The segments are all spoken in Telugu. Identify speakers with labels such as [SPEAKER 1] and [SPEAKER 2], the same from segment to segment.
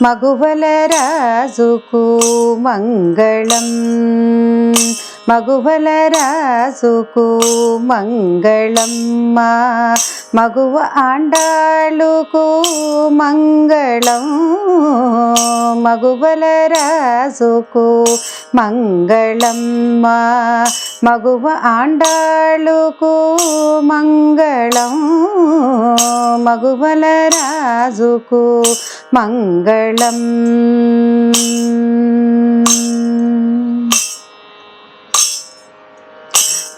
[SPEAKER 1] మగువల రాజుకు మంగళం మగువల రాజుకు మంగళం మగువ ఆండాళ్ళుకు మంగళం మగువల రాజుకు మంగళం మగువ ఆండాళ్ళుకు మంగళం మగువల రాజుకు మంగళం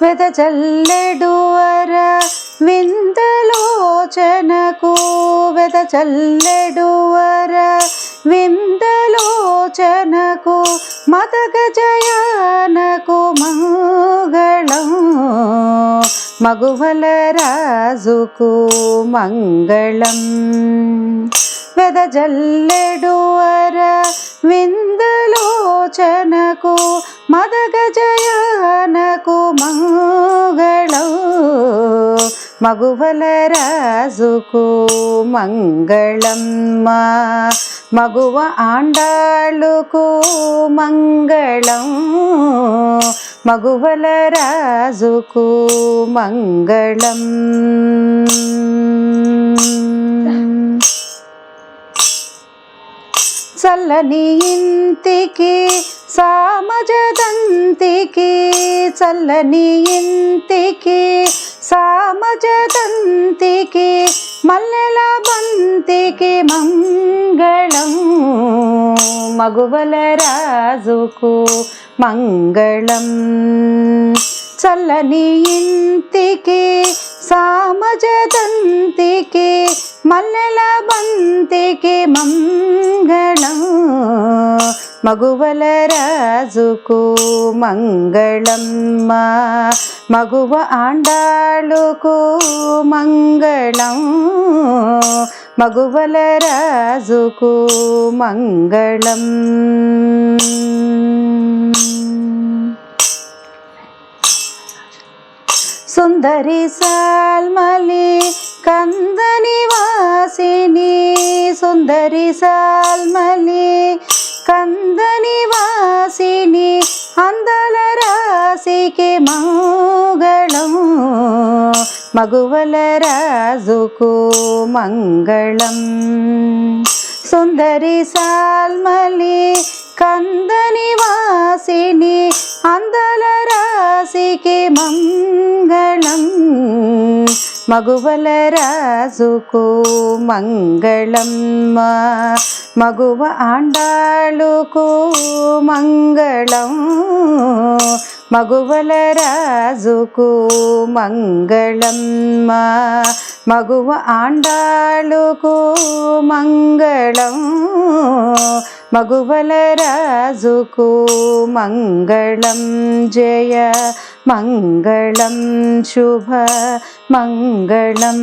[SPEAKER 1] వెదజల్లెడువర విందలోచనకు వెదజల్లెడువర విందలోచనకు మదగజయానకు మంగళం మగువల రాజుకు మంగళం వెదజల్లెడువర విందలోచనకు మదగజయానకు మంగళం మగువల రాజుకు మంగళం మగువ ఆండాళ్ళుకు మంగళం మగువల రాజుకు మంగళం చల్లని ఇంటికి సామజదంతికి చల్లని ఇంటికి సామజదంతికి మల్లెల బంతికి మంగళం మగువల రాజుకు మంగళం చల్లని ఇంటికి సామజదంతికి మల్లెల బంతికి మంగళం మగువల రాజుకు మంగళం మగువ ఆండాళ్ళుకు మంగళం మగువల రాజుకు మంగళం సుందరి సాల్మలి కందని వాసిని సుందరి సాల్మలి కందని వాసిని అందల రాశికి మంగళం మగువల రాజుకు మంగళం సుందరి సాల్మలి కందని వాసిని అందల రాశికి మంగళం మగువల రాజుకు మంగళం మగువ ఆండాళ్ళుకు మంగళం మగువల రాజుకు మంగళం మగువ ఆండాళ్ళుకు మంగళం మగువల రాజుకు మంగళం జయ మంగళం శుభ మంగళం